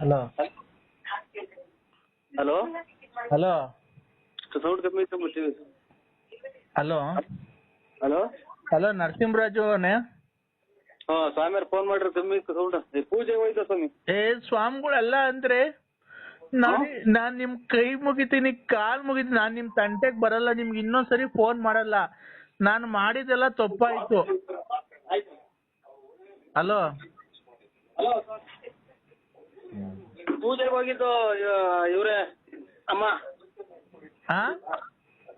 Hello hello hello sound ಕಮ್ಮಿ ಇತ್ತು ಮತ್ತೆ. ಹಲೋ ಹಲೋ ಹಲೋ ನರಸಿಂಹರಾಜು ಅವನೇ? ಸ್ವಾಮಿಯವ್ರು ಫೋನ್ ಮಾಡ್ರಿ, ಕಮ್ಮಿ ಇತ್ತು ಸೌಂಡ್. ಪೂಜೆಗೆ ಹೋಯ್ತಾ ಸ್ವಾಮಿ? ಸ್ವಾಮಿಗಳೆಲ್ಲ ಅಂದ್ರೆ ನಾನ್ ನಿಮ್ ಕೈ ಮುಗಿತೀನಿ, ಕಾಲ್ ಮುಗಿತೀನಿ, ನಾನ್ ನಿಮ್ ತಂಟೆಗ್ ಬರಲ್ಲ, ನಿಮ್ಗೆ ಇನ್ನೊಂದ್ಸರಿ ಫೋನ್ ಮಾಡಲ್ಲ. ನಾನು ಮಾಡಿದೆಲ್ಲ ತಪ್ಪಾಯ್ತು. ಹಲೋ ಪೂಜೆಗೆ ಹೋಗಿದ್ದು ಇವ್ರೆ ಅಮ್ಮ, ಹಾ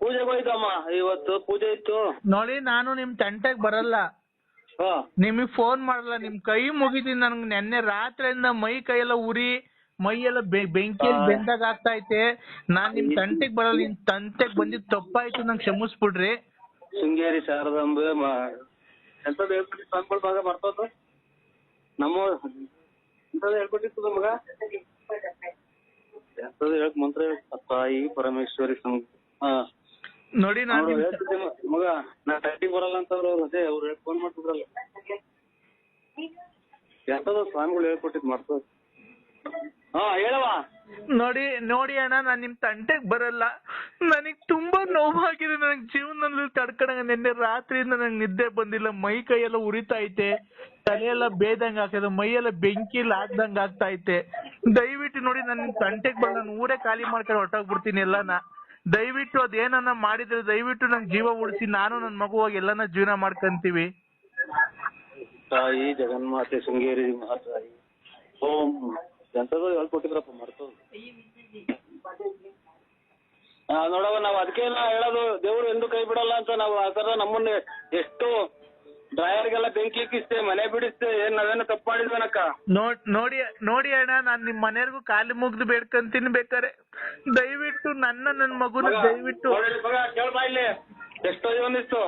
ಪೂಜೆಗೆ ಹೋಯ್ತು ಅಮ್ಮ, ಇವತ್ತು ಪೂಜೆ ಇತ್ತು. ನೋಡಿ, ನಾನು ನಿಮ್ ತಂಟೆಗ್ ಬರಲ್ಲ, ನಿಮಗ್ ಫೋನ್ ಮಾಡಲ್ಲ, ನಿಮ್ ಕೈ ಮುಗಿತೀನಿ. ನನ್ಗೆ ನೆನ್ನೆ ರಾತ್ರಿಯಿಂದ ಮೈ ಕೈಯೆಲ್ಲ ಉರಿ, ಮೈಯೆಲ್ಲ ಬೆಂಕಿಯಲ್ಲಿ ಬೆಂದಾಗ ಆಗ್ತಾ ಐತೆ. ನಾನ್ ನಿಮ್ ತಂಟೆಗ್ ಬರಲ್ಲ. ನಿಮ್ ತಂಟೆಗ್ ಬಂದಿದ್ ತಪ್ಪಾಯ್ತು, ನಂಗೆ ಕ್ಷಮಿಸ್ಬಿಡ್ರಿ. ಶೃಂಗೇರಿ ಶಾರದಾಂಬೆ ಎಂತದ್ದು ಹೇಳ್ಕೊಟ್ಟಿತ್ತು ಸ್ವಾಮಿಗಳ ಭಾಗ ಬರ್ತದ್ದು ನಮ್ಮ ಎಂತದ್ದು ಹೇಳ್ಕೊಟ್ಟಿತ್ತು ನಮಗ, ಎಂತದ್ದು ಹೇಳಕ್ ಮಂತ್ರ ತಾಯಿ ಪರಮೇಶ್ವರಿ ನೋಡಿ ನಾನು ಮಗ ನಾ ಟೈಟಿಗೆ ಬರಲ್ಲ ಅಂತಂದ್ರೆ ಅವ್ರು ಅದೇ ಅವ್ರು ಫೋನ್ ಮಾಡ್ತಿದ್ರಲ್ಲ, ಎಂತದ ಸ್ವಾಮಿಗಳು ಹೇಳ್ಕೊಟ್ಟಿದ್ ಮರ್ತದ. ಹೇಳವ. ನೋಡಿ ಅಣ್ಣ, ನಾನ್ ನಿಮ್ ತಂಟೆಗ್ ಬರಲ್ಲ. ನನಗ್ ತುಂಬಾ ನೋವಾಗಿದೆ. ನನಗ್ ಜೀವನದಲ್ಲಿ ತಡ್ಕೊಳಂಗ, ನಿನ್ನೆ ರಾತ್ರಿಯಿಂದ ನಂಗೆ ನಿದ್ದೆ ಬಂದಿಲ್ಲ, ಮೈ ಕೈಯೆಲ್ಲ ಉರಿತಾ ಐತೆ, ತಲೆಯೆಲ್ಲ ಬೇದಂಗ ಆಗ್ತದೆ, ಮೈಯೆಲ್ಲ ಬೆಂಕಿಲಿ ಆಗ್ದಂಗ ಆಗ್ತಾ ಐತೆ. ದಯವಿಟ್ಟು ನೋಡಿ, ನಾನು ನಿಮ್ ತಂಟೆಗ್ ಬರಲ್ಲ. ನಾನು ಊರೇ ಖಾಲಿ ಮಾಡ್ಕೊಂಡು ಹೊರಟೋಗ್ಬಿಡ್ತೀನಿ ಎಲ್ಲಾನ. ದಯವಿಟ್ಟು ಅದೇನನ್ನ ಮಾಡಿದ್ರೆ ದಯವಿಟ್ಟು ನಂಗೆ ಜೀವ ಉಳಿಸಿ, ನಾನು ನನ್ ಮಗುವಾಗಿ ಎಲ್ಲಾನ ಜೀವನ ಮಾಡ್ಕೊಂತೀವಿ. ತಾಯಿ ಜಗನ್ಮಾತೆ ಶೃಂಗೇರಿ ಮಹಾತಾಯಿ ಓಂ ಎಂತದೋ ಹೇಳ್ಕೊಟ್ಟಿದ್ರಪ್ಪ ಮರ್ತೋದು. ನೋಡವ, ನಾವ್ ಅದಕ್ಕೆಲ್ಲ ಹೇಳೋದು, ದೇವ್ರು ಎಂದು ಕೈ ಬಿಡಲ್ಲ ಅಂತ. ನಾವು ಆ ತರ ನಮ್ಮನ್ನ ಎಷ್ಟು ಡ್ರೈವರ್ಗೆಲ್ಲ ಬೆಂಕಿ ಇಕ್ಕಿಸ್ತೆ, ಮನೆ ಬಿಡಿಸ್ತೆ, ಏನ್ ನಾವೇನೋ ತಪ್ಪು ಮಾಡಿದ್ವನಕ್ಕ. ನೋಡಿ ಅಣ್ಣ, ನಾನ್ ನಿಮ್ ಮನೆಯವರೆಗೂ ಕಾಲು ಮುಗ್ದು ಬೇಡ್ಕಂತೀನಿ. ಬೇಕಾರೆ ದಯವಿಟ್ಟು ನನ್ನ ಮಗುನ ದಯವಿಟ್ಟು ಕೇಳ್ಬಾ, ಇಲ್ಲಿ ಎಷ್ಟೋ ಒಂದಿಷ್ಟು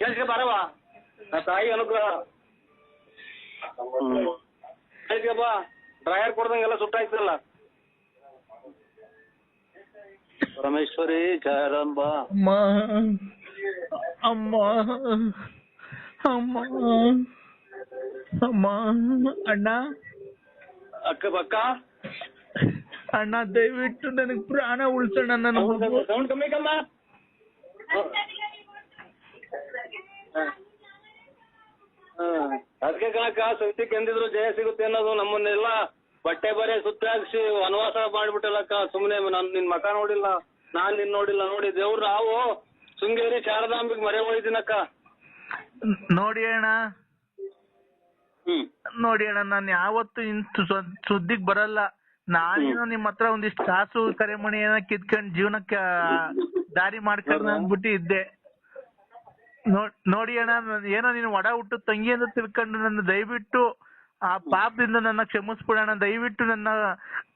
ಕೇಳಿಸ್ಕೆ ಬರವ, ನಾ ತಾಯಿ ಅನುಗ್ರಹ ಕೇಳಿಸ್ಕೆ ಬಾ. ಡ್ರೈವರ್ ಕೊಡ್ದಂಗೆಲ್ಲ ಸುಟ್ಟಾಯ್ತಲ್ಲ. ಪರಮೇಶ್ವರಿ ಜಾರಂಬ ಅಮ್ಮ ಅಮ್ಮ ಅಮ್ಮ ಅಮ್ಮ ಅಣ್ಣ, ಅಕ್ಕ ಅಣ್ಣ ದಯವಿಟ್ಟು ನನಗ್ ಪ್ರಾಣ ಉಳ್ಸೋಣ. ನನ್ನ ಮಗು ಸೌಂಡ್ ಕಮ್ಮಿ ಕಮ್ಮ. ಅದಕ್ಕೆ ಕಣಕ್ಕ ಸತ್ಯಕ್ಕೆ ಎಂದಿದ್ರು ಜಯ ಸಿಗುತ್ತೆ ಅನ್ನೋದು. ನಮ್ಮನ್ನೆಲ್ಲ ಬಟ್ಟೆ ಬರೆ ಸುತ್ತಾಕ್ಸಿ ವನವಾಸ ಮಾಡ್ಬಿಟ್ಟಲ್ಲಕ್ಕ. ಸುಮ್ನೆ ನಾನು ನಿನ್ ಮಕ ನೋಡಿಲ್ಲ, ನಾನ್ ನಿನ್ ನೋಡಿಲ್ಲ. ನೋಡಿ ದೇವ್ರು, ನಾವು ಶೃಂಗೇರಿ ಶಾರದಾಂಬಿಗೆ ಮರೆ ಹೋಯ್ತೀನಕ್ಕ. ನೋಡಿ ಅಣ್ಣ, ನಾನು ಯಾವತ್ತು ಸುದ್ದಿಗ್ ಬರಲ್ಲ. ನಾನೇನೋ ನಿಮ್ ಹತ್ರ ಒಂದಿಷ್ಟು ಕಾಸು ಕರೆಮಣಿ ಏನೋ ಕಿತ್ಕೊಂಡ್ ಜೀವನಕ್ಕೆ ದಾರಿ ಮಾಡ್ಕೊಂಡು ಅಂದ್ಬಿಟ್ಟು ಇದ್ದೆ. ನೋಡಿ ಅಣ್ಣ, ಏನೋ ನೀನು ಒಡ ಹುಟ್ಟು ತಂಗಿ ಅಂತ ತಿಳ್ಕೊಂಡು ನನ್ನ ದಯವಿಟ್ಟು ಆ ಪಾಪದಿಂದ ನನ್ನ ಕ್ಷಮಿಸ್ಬಿಡೋಣ. ದಯವಿಟ್ಟು ನನ್ನ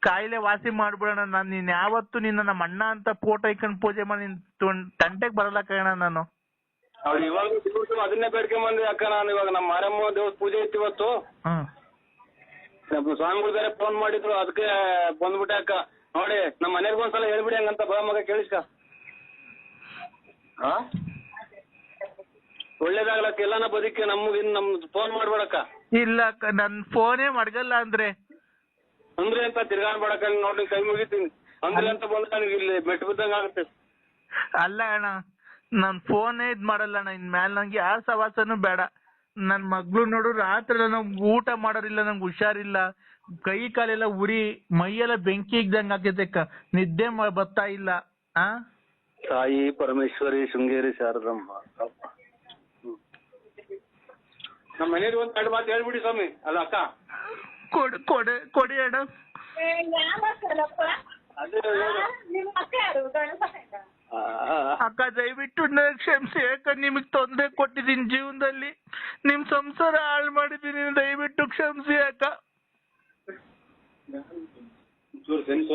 ಕಾಯಿಲೆ ವಾಸಿ ಮಾಡ್ಬಿಡೋಣ. ನೀನ್ ಯಾವತ್ತು ನಿನ್ನ ನಮ್ಮ ಅಣ್ಣ ಅಂತ ಫೋಟೋ ಇಟ್ಕೊಂಡು ಪೂಜೆ ಮಾಡಿ ನಿನ್ ತಂಟೆಗೆ ಬರಲ್ಲ ಕಣ ನಾನು. ಅವ್ರು ಇವಾಗ ಅದನ್ನೇ ಬೇಡ್ಕೊಂಬಂದ್ವಿ ಅಕ್ಕ. ನಾನು ಇವಾಗ ನಮ್ಮ ಮಾರಮ್ಮ ದೇವ್ರ ಪೂಜೆ ಇತ್ತು ಇವತ್ತು. ನಮ್ಮ ಸ್ವಾಮಿಗಳು ಬೇರೆ ಫೋನ್ ಮಾಡಿದ್ರು, ಅದಕ್ಕೆ ಬಂದ್ಬಿಟ್ಟೆ ಅಕ್ಕ. ನೋಡಿ ನಮ್ಮ ಮನೆಗೆ ಒಂದ್ಸಲ ಹೇಳ್ಬಿಡಿ ಹಂಗಂತ. ಬಾ ಮಗ ಕೇಳಿಸ್ಕ. ಒಳ್ಳೇದಾಗ್ಲಕ್ಕ, ಎಲ್ಲಾನ ಬದುಕಿ ನಮ್ಗೆ ಫೋನ್ ಮಾಡ್ಬೇಡಕ್ಕ. ಇಲ್ಲ ಅಕ್ಕ, ನನ್ ಫೋನೇ ಮಡಗಲ್ಲ ಅಂದ್ರೆ ಅಂತ ತಿರ್ಗಾಡ್ಬೇಡಕ್ಕ. ನೋಡಿ ಕೈ ಮುಗಿತೀನಿ ಅಂದ್ರೆ ಅಂತ ಬಂದ ಇಲ್ಲಿ ಮೆಟ್ಟು ಬಿದ್ದಂಗ ಆಗುತ್ತೆ. ಅಲ್ಲ ಅಣ್ಣ, ನನ್ ಫೋನೇ ಇದ್ ಮಾಡಲ್ಲ ಅಣ್ಣ. ಇನ್ ಮ್ಯಾಲ ನಂಗೆ ಯಾರ ಸವಾಸನೂ ಬೇಡ. ನನ್ ಮಗ್ಳು ನೋಡು, ರಾತ್ರಿ ನಂಗೆ ಊಟ ಮಾಡೋರಿಲ್ಲ, ನಂಗೆ ಹುಷಾರಿಲ್ಲ, ಕೈ ಕಾಲೆಲ್ಲ ಉರಿ, ಮೈಯೆಲ್ಲ ಬೆಂಕಿ ಇದ್ದಂಗ ಆಗೈತೆ, ನಿದ್ದೆ ಬರ್ತಾ ಇಲ್ಲ. ತಾಯಿ ಪರಮೇಶ್ವರಿ ಶೃಂಗೇರಿ ಶಾರದಮ್ಮ. ನಮ್ಮ ಮನೇಲಿ ಒಂದ್ ಎರಡು ಮಾತು ಹೇಳ್ಬಿಡಿ ಸ್ವಾಮಿ. ಅಲ್ಲ ಅಕ್ಕ, ಕೊಡಿ ಅಣ್ಣ. ಅಕ್ಕ ದಯವಿಟ್ಟು ನನಗೆ ಕ್ಷಮಿಸಿ. ಯಾಕಂದ್ರೆ ನಿಮಗ್ ತೊಂದರೆ ಕೊಟ್ಟಿದ್ದೀನಿ ಜೀವನದಲ್ಲಿ, ನಿಮ್ ಸಂಸಾರ ಹಾಳು ಮಾಡಿದ್ದೀನಿ. ದಯವಿಟ್ಟು ಕ್ಷಮಿಸಿ ಅಕ್ಕ.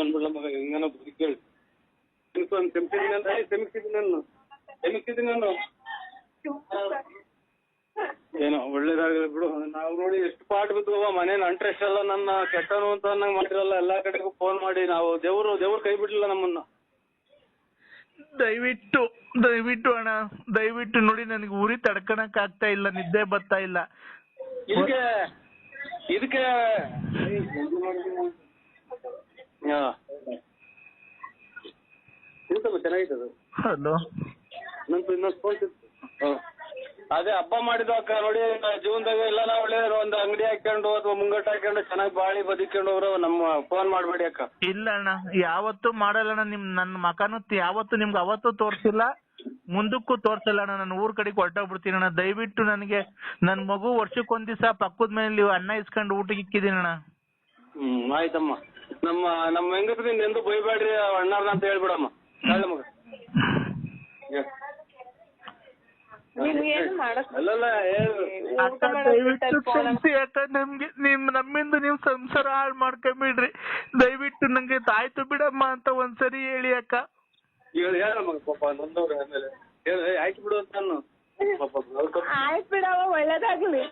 ಅನ್ಬಿಡ್ಲ ಮಗ, ಹೆಂಗನೋ ಕೇಳಿ ಕ್ಷಮಿಸಿದ್ದೀನಿ ನಾನು. ಏನೋ ಒಳ್ಳೇದಾಗಲಿ ಬಿಡು. ನಾವು ನೋಡಿ ಎಷ್ಟು ಪಾಠ ಬಿದ್ದುವ ಮನೇನ ಅಂಟ್ರೆಸ್ಟ್ ನನ್ನ ಕೆಟ್ಟನು ಅಂತ ನಂಗೆ ಮಾಡಿರಲ್ಲ. ಎಲ್ಲಾ ಕಡೆಗೂ ಫೋನ್ ಮಾಡಿ ನಾವು ದೇವ್ರು ಕೈ ಬಿಡ್ಲಿಲ್ಲ ನಮ್ಮನ್ನ. ದಯವಿಟ್ಟು ಅಣ್ಣ, ದಯವಿಟ್ಟು ನೋಡಿ, ನನಗೆ ಉರಿ ತಡ್ಕಣಕ್ ಆಗ್ತಾ ಇಲ್ಲ, ನಿದ್ದೆ ಬರ್ತಾ ಇಲ್ಲ. ಇದಕ್ಕೆ ಹಾ ಚೆನ್ನಾಗಿತ್ತು. ಹಲೋ, ಇನ್ನೊಂದು ಫೋನ್ ಅದೇ ಹಬ್ಬ ಮಾಡಿದ ಅಕ್ಕ ನೋಡಿ, ಜೀವನದಾಗ ಎಲ್ಲ ನಾವು ಒಳ್ಳೆ ಒಂದು ಅಂಗಡಿ ಹಾಕೊಂಡು ಅಥವಾ ಮುಂಗಟ್ಟು ಹಾಕೊಂಡು ಚೆನ್ನಾಗಿ ಬಾಳಿ ಬದುಕೊಂಡು ಅವರು ನಮ್ಮ ಫೋನ್ ಮಾಡ್ಬೇಡಿ ಅಕ್ಕ. ಇಲ್ಲ ಅಣ್ಣ, ಯಾವತ್ತೂ ಮಾಡಲ್ಲ ಅಣ್ಣ. ನನ್ನ ಮಕನೂ ಯಾವತ್ತು ನಿಮ್ಗೆ ಅವತ್ತು ತೋರ್ಸಿಲ್ಲ, ಮುಂದಕ್ಕೂ ತೋರ್ಸಲ್ಲ ಅಣ್ಣ. ನಾನು ಊರ್ ಕಡೆಗೆ ಹೊರಟೋಗ್ಬಿಡ್ತೀನಿ ಅಣ್ಣ. ದಯವಿಟ್ಟು ನನಗೆ ನನ್ ಮಗು ವರ್ಷಕ್ಕೊಂದ್ ದಿವಸ ಪಕ್ಕದ ಮೇಲೆ ಅನ್ನ ಇಸ್ಕೊಂಡು ಊಟಕ್ಕೆ ಇಕ್ಕಿದೀನಿ ಅಣ್ಣ. ಆಯ್ತಮ್ಮ. ನಮ್ಮ ಹೆಂಗಸ್ರು ಎಂದು ಬೈಬೇಡ್ರಿ ಅಣ್ಣಾರ್ನ ಅಂತ ಹೇಳ್ಬಿಡಮ್ಮ. ಹೇಳ ಮಗ. ಅಲ್ಲಲ್ಲ ಅಕ್ಕ ದಯವಿಟ್ಟು ಕ್ಷಮಿಸಿ ಅಕ್ಕ. ನಮ್ಗೆ ನಮ್ಮಿಂದ ನೀವು ಸಂಸಾರ ಹಾಳು ಮಾಡ್ಕೊಂಬಿಡ್ರಿ. ದಯವಿಟ್ಟು ನಂಗೆ ತಾಯ್ತು ಬಿಡಮ್ಮ ಅಂತ ಒಂದ್ಸರಿ ಹೇಳಿ ಅಕ್ಕ. ಹೇಳಮ್ಮ ಪಾಪ ನೊಂದವ್ರೆ. ಆಮೇಲೆ ಆಯ್ತು ಬಿಡು ಅಂತ ನಾನು ಆಯ್ತು ಬಿಡವ, ಒಳ್ಳೇದಾಗ್ಲಿ.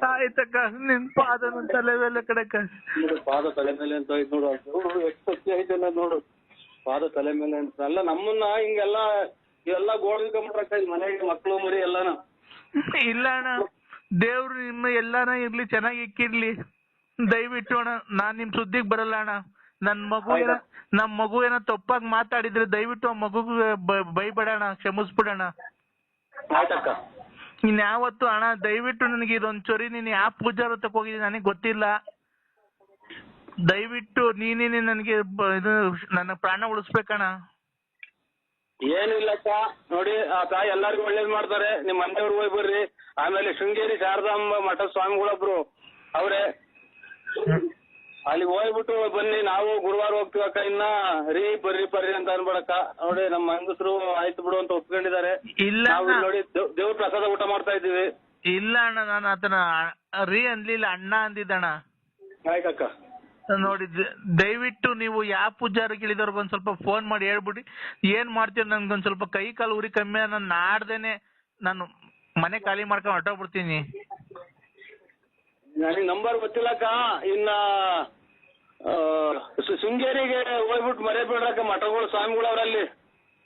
ಆಯ್ತಕ್ಕ, ನಿನ್ ಪಾದ ತಲೆ ಮೇಲೆ ಕಡೆಕ. ಪಾದ ತಲೆ ಮೇಲೆ ಅಂತ ಆಯ್ತು ನೋಡು. ಎಷ್ಟು ಸತ್ಯ ಐತೆಲ್ಲ ನೋಡು. ಪಾದ ತಲೆ ಮೇಲೆ ಅಂತ ಅಲ್ಲ, ನಮ್ಮನ್ನ ಹಿಂಗೆಲ್ಲ ಇವೆಲ್ಲ ಗೋಡ್ಕೊಂಡ್ಬಿಟ್ರಕ್ಕ ಮನೆಗೆ ಮಕ್ಳು ಮರಿ ಎಲ್ಲಾನ. ಇಲ್ಲ ಅಣ್ಣ, ದೇವ್ರು ನಿಮ್ಮ ಎಲ್ಲಾನ ಇರ್ಲಿ, ಚೆನ್ನಾಗಿ ಇಕ್ಕಿರ್ಲಿ. ದಯವಿಟ್ಟು ಅಣ್ಣ, ನಾನ್ ನಿಮ್ ಸುದ್ದಿಗ್ ಬರಲ್ಲ ಅಣ್ಣ. ನಮ್ ಮಗು ಏನೋ ತಪ್ಪಾಗಿ ಮಾತಾಡಿದ್ರೆ ದಯವಿಟ್ಟು ಆ ಮಗುಗೆ ಬೈಬೇಡಣ, ಕ್ಷಮಿಸ್ಬಿಡಣ. ಆಯ್ತಕ್ಕ. ಇನ್ಯಾವತ್ತು ಅಣ್ಣ ದಯವಿಟ್ಟು ನನಗೆ ಇದೊಂದ್ಸರಿ ನೀನ್ ಯಾವ ಪೂಜಾರ ತಕ ಹೋಗಿದ್ದೀನಿ ನನಗೆ ಗೊತ್ತಿಲ್ಲ. ದಯವಿಟ್ಟು ನೀನೇ ನನಗೆ ಇದು ನನ್ನ ಪ್ರಾಣ ಉಳಿಸ್ಬೇಕಣ್ಣ. ಏನು ಇಲ್ಲಕ್ಕ ನೋಡಿ, ಆ ತಾಯಿ ಎಲ್ಲಾರ್ಗು ಒಳ್ಳೇದ್ ಮಾಡ್ತಾರೆ. ನಿಮ್ ಮನೆಯವ್ರು ಹೋಗಿ ಬರ್ರಿ. ಆಮೇಲೆ ಶೃಂಗೇರಿ ಶಾರದಾಂಬ ಮಠ ಸ್ವಾಮಿಗಳೊಬ್ರು ಅವ್ರೆ, ಅಲ್ಲಿ ಹೋಗ್ಬಿಟ್ಟು ಬನ್ನಿ, ನಾವು ಗುರುವಾರ ಹೋಗ್ತೀವಕ್ಕ. ಇನ್ನ ಬರ್ರಿ ಅಂತ ಅನ್ಬೇಡಕ್ಕ. ನೋಡಿ ನಮ್ಮ ಹೆಂಗಸರು ಆಯ್ತು ಬಿಡು ಅಂತ ಒಪ್ಕೊಂಡಿದ್ದಾರೆ. ಇಲ್ಲ ನೋಡಿ ದೇವ್ರ ಪ್ರಸಾದ ಊಟ ಮಾಡ್ತಾ ಇದೀವಿ. ಇಲ್ಲ ಅಣ್ಣ, ನಾನು ಆತನ ಅನ್ಲಿಲ್ಲ, ಅಣ್ಣ ಅಂದಿದ್ದಣ್ಣ. ಆಯ್ತಕ್ಕ. ನೋಡಿ ದಯವಿಟ್ಟು ನೀವು ಯಾವ ಪೂಜಾರಿಗೆ ಇಳಿದವ್ರಿಗೆ ಒಂದ್ ಸ್ವಲ್ಪ ಫೋನ್ ಮಾಡಿ ಹೇಳ್ಬಿಡಿ. ಏನ್ ಮಾಡ್ತೀರ, ನನ್ಗೊಂದ್ ಸ್ವಲ್ಪ ಕೈ ಕಾಲು ಉರಿ ಕಮ್ಮಿ, ನಾನು ನಾಡ್ದೇನೆ ನಾನು ಮನೆ ಖಾಲಿ ಮಾಡ್ಕೊಂಡು ಹೊರಟೋಗ್ಬಿಡ್ತೀನಿ. ನನಗೆ ನಂಬರ್ ಗೊತ್ತಿಲ್ಲಕ್ಕ. ಇನ್ನ ಶೃಂಗೇರಿಗೆ ಹೋಗ್ಬಿಟ್ಟು ಮರೆಯಬೇಡ್ರಕ್ಕ. ಮಠಗಳು ಸ್ವಾಮಿಗಳು ಅವ್ರಲ್ಲಿ,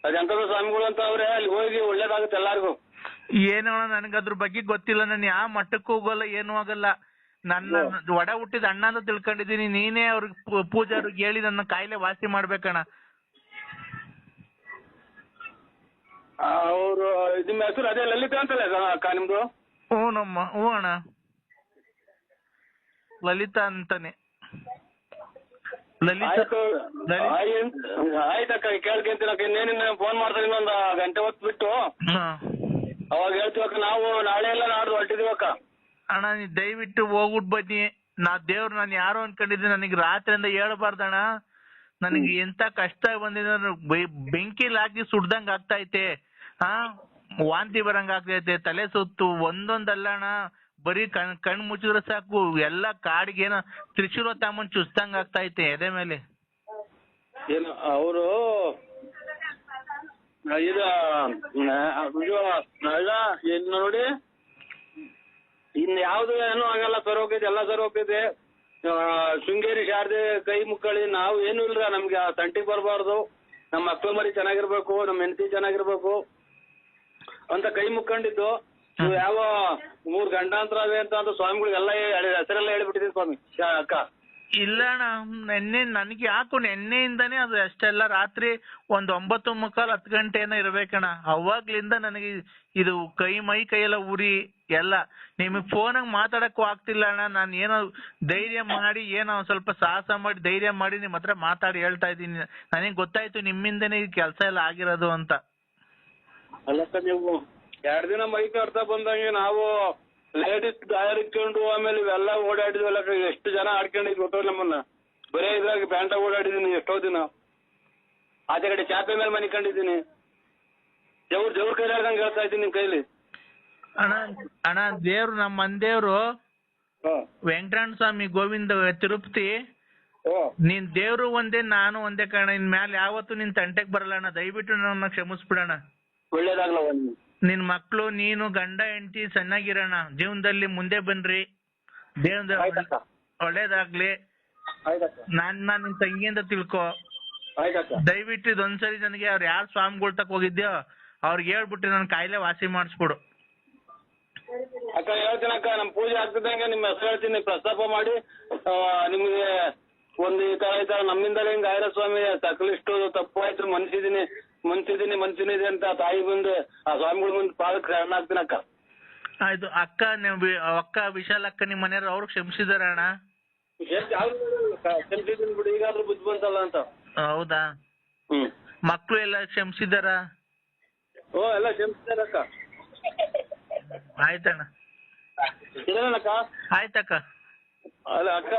ಅದೆಂತದ ಸ್ವಾಮಿಗಳು ಅಂತ ಅವ್ರೆ, ಅಲ್ಲಿ ಹೋಗಿ ಒಳ್ಳೇದಾಗುತ್ತೆ ಎಲ್ಲಾರ್ಗು. ಏನೋ ನನಗೆ ಅದ್ರ ಬಗ್ಗೆ ಗೊತ್ತಿಲ್ಲ. ನಾನು ಯಾವ ಮಠಕ್ಕೂ ಹೋಗಲ್ಲ, ಏನೂ ಆಗಲ್ಲ. ನನ್ನ ಒಡ ಹುಟ್ಟಿದ ಅಣ್ಣ ಅಂತ ತಿಳ್ಕೊಂಡಿದೀನಿ. ನೀನೇ ಅವ್ರಿಗೆ ಪೂಜಾರಿಗೆ ಹೇಳಿ ನನ್ನ ಕಾಯಿಲೆ ವಾಸಿ ಮಾಡ್ಬೇಕಣ್ಣ. ಅವರು ನಿಮ್ಮ ಹೆಸರು ಅದೇ ಲಲಿತಾ ಅಂತಲ್ಲ ಅಕ್ಕ ನಿಮ್ದು? ಹ್ಞೂ ಅಣ್ಣ, ಲಲಿತಾ ಅಂತಾನೆ. ಆಯ್ತಕ್ಕ, ಕೇಳ್ಕೊಂತೀನಕ್ಕ. ಇನ್ನೇನಿನ್ನ ಫೋನ್ ಮಾಡ್ತಾರೆ ಇನ್ನೊಂದು ಗಂಟೆ ಹೊತ್ತು ಬಿಟ್ಟು. ಅವಾಗ ಹೇಳ್ತೀವಕ್ಕ. ನಾವು ನಾಳೆ ಎಲ್ಲ ನಾಡ್ದು ಹೊರಟಿದೀವಕ್ಕ. ಅಣ್ಣ ನೀ ದಯವಿಟ್ಟು ಹೋಗ್ಬಿಟ್ಟು ಬನ್ನಿ. ದೇವ್ರು ನಾನು ಯಾರೋ ಅನ್ಕೊಂಡಿದ್ದೀನಿ, ನನಗೆ ರಾತ್ರಿಯಿಂದ ಹೇಳ್ಬಾರ್ದಣ್ಣ. ನನಗೆ ಎಂತ ಕಷ್ಟ ಬಂದಿದೆ, ಬೆಂಕಿಲ್ ಹಾಕಿ ಸುಡ್ದಂಗ್ ಆಗ್ತೈತೆ. ವಾಂತಿ ಬರಂಗ್ ಆಗ್ತೈತೆ, ತಲೆ ಸುತ್ತು ಒಂದೊಂದಲ್ಲ ಅಣ್ಣ. ಬರೀ ಕಣ್ ಮುಚ್ಚಿದ್ರೆ ಸಾಕು ಎಲ್ಲ ಕಾಡಿಗೆ ಏನೋ ತ್ರಿಶೂಲ ತಗೊಂಡ್ ಚುಸ್ತಂಗ್ ಆಗ್ತೈತೆ ಎದೆ ಮೇಲೆ. ಏನು ಅವರು ಇದು ನೋಡಿ, ಇನ್ ಯಾವ್ದು ಏನೂ ಆಗಲ್ಲ. ಸರ್ ಹೋಗಿದೆ, ಎಲ್ಲ ಸರ್ ಹೋಗಿದೆ. ಶೃಂಗೇರಿ ಶಾರದೆ ಕೈ ಮುಕ್ಕಳಿ. ನಾವು ಏನು ಇಲ್ರ, ನಮ್ಗೆ ಆ ತಂಟಿಗೆ ಬರಬಾರ್ದು. ನಮ್ಮ ಮಕ್ಳು ಮರಿ ಚೆನ್ನಾಗಿರ್ಬೇಕು, ನಮ್ಮ ಹೆಂಡತಿ ಚೆನ್ನಾಗಿರ್ಬೇಕು ಅಂತ ಕೈ ಮುಕ್ಕೊಂಡಿದ್ದು. ಯಾವ 3 ಗಂಡಾಂತರ ಅಂತ ಸ್ವಾಮಿಗಳಿಗೆಲ್ಲ ಹೆಸರೆಲ್ಲ ಹೇಳ್ಬಿಟ್ಟಿದ್ದೀನಿ ಸ್ವಾಮಿ ಅಕ್ಕ. ಇಲ್ಲ ಅಣ್ಣ, ನೆನ್ನೆ ನನಗೆ ಯಾಕೋ ನೆನ್ನೆಯಿಂದಾನೇ ಅದು ಅಷ್ಟೆಲ್ಲ ರಾತ್ರಿ 9:45 10 ಗಂಟೆ ಏನೋ ಇರ್ಬೇಕಣ್ಣ. ಅವಾಗ್ಲಿಂದ ನನಗೆ ಇದು ಮೈ ಕೈಯೆಲ್ಲ ಉರಿ ಎಲ್ಲ. ನಿಮಗೆ ಫೋನಾಗ ಮಾತಾಡಕ್ಕೂ ಆಗ್ತಿಲ್ಲ ಅಣ್ಣ. ನಾನು ಏನೋ ಧೈರ್ಯ ಮಾಡಿ, ಏನೋ ಸ್ವಲ್ಪ ಸಾಹಸ ಮಾಡಿ ಧೈರ್ಯ ಮಾಡಿ ನಿಮ್ಮ ಹತ್ರ ಮಾತಾಡಿ ಹೇಳ್ತಾ ಇದ್ದೀನಿ. ನನಗೆ ಗೊತ್ತಾಯ್ತು ನಿಮ್ಮಿಂದನೇ ಈ ಕೆಲಸ ಎಲ್ಲ ಆಗಿರೋದು ಅಂತ. ಅಲ್ಲಕ್ಕ, ನೀವು 2 ದಿನ ಮೈ ಕಟ್ತಾ ಬಂದಂಗೆ ನಾವು ಲೇಡೀಸ್ ಇಟ್ಕೊಂಡು ಆಮೇಲೆ ಇವೆಲ್ಲ ಓಡಾಡಿದ್ವಲ್ಲ. ಎಷ್ಟು ಜನ ಆಡ್ಕೊಂಡಿದ್ವಿ ಗೊತ್ತೋ ನಮ್ಮನ್ನ. ಬರೇ ಇದ್ರಾಗ ಬ್ಯಾಂಡ ಓಡಾಡಿದೀನಿ ಎಷ್ಟೋ ದಿನ. ಆಚೆ ಕಡೆ ಚಾಪೆ ಮೇಲೆ ಮನೆ ಕಂಡಿದ್ದೀನಿ. ದೇವ್ರ ಕೈಲಿ ಆಡ್ದಂಗೆ ಹೇಳ್ತಾ ಇದ್ದೀನಿ ನಿಮ್ ಕೈಲಿ. ಅಣ್ಣ ದೇವ್ರು ನಮ್ಮ ಮಂದೇವ್ರು ವೆಂಕಟರಮಣ ಸ್ವಾಮಿ ಗೋವಿಂದ ತಿರುಪತಿ. ನೀನ್ ದೇವ್ರು ಒಂದೇ, ನಾನು ಒಂದೇ ಕಣ. ಇನ್ ಮ್ಯಾಲ ಯಾವತ್ತು ನಿನ್ ತಂಟೆಗ್ ಬರಲ್ಲ ಅಣ್ಣ. ದಯವಿಟ್ಟು ನನ್ನ ಕ್ಷಮಿಸ್ಬಿಡಣ. ಒಳ್ಳೇದಾಗ್ಲ. ನಿನ್ ಮಕ್ಳು, ನೀನು, ಗಂಡ ಹೆಂಡತಿ ಚೆನ್ನಾಗಿರೋಣ. ಜೀವನದಲ್ಲಿ ಮುಂದೆ ಬನ್ರಿ. ದೇವ್ರ ಒಳ್ಳೇದಾಗ್ಲಿ. ನನ್ನ ನಿನ್ ತಂಗಿ ಅಂತ ತಿಳ್ಕೊ. ದಯವಿಟ್ಟು ಇದೊಂದ್ಸರಿ ನನಗೆ ಅವ್ರು ಯಾರು ಸ್ವಾಮಿಗಳು ತಕ ಹೋಗಿದ್ಯೋ ಅವ್ರಿಗೆ ಹೇಳ್ಬಿಟ್ಟು ನನ್ ಕಾಯಿಲೆ ವಾಸಿ ಮಾಡಿಸ್ಬಿಡು. ಅಕ್ಕ ಹೇಳ್ತೀನಿ ಅಕ್ಕ, ನಮ್ ಪೂಜೆ ಆಗ್ತಿದ್ದಂಗೆ ನಿಮ್ಮ ಹೆಸರು ಹೇಳ್ತೀನಿ, ಪ್ರಸ್ತಾಪ ಮಾಡಿ ನಿಮ್ಗೆ ಒಂದು ಈ ತರ ನಮ್ಮಿಂದಲೇ ಹಿಂಗ ಆಯ್ರ ಸ್ವಾಮಿ ಸಕಲಿಷ್ಟು ತಪ್ಪು ಆಯ್ತು, ಮನ್ಸಿನಿದೆ ಅಂತ ತಾಯಿ ಮುಂದೆ ಆ ಸ್ವಾಮಿಗಳ ಮುಂದೆ ಪಾದಕ್ಕೆ ಶರಣಾಗ್ತೀನಿ ಅಕ್ಕ. ಆಯ್ತು ಅಕ್ಕ, ಅಕ್ಕ ವಿಶಾಲ್ ಅಕ್ಕ ನಿಮ್ ಮನೆಯವ್ರು ಅವ್ರು ಕ್ಷಮಿಸಿದಾರ ಅಣ್ಣ? ಕ್ಷಮಿಸಿದ್ದೀನಿ ಬಿಡಿ, ಈಗಾದ್ರೂ ಬುದ್ಧಿ ಬಂತಲ್ಲ ಅಂತ. ಹೌದಾ? ಮಕ್ಳು ಎಲ್ಲ ಕ್ಷಮಿಸಿದಾರ? ಓ ಎಲ್ಲ ಕ್ಷಮಿಸಿದಾರೆ ಅಕ್ಕ. ಆಯ್ತಣ್ಣ. ಇದೇನಕ್ಕ? ಆಯ್ತಕ್ಕ. ಅಲ್ಲ ಅಕ್ಕ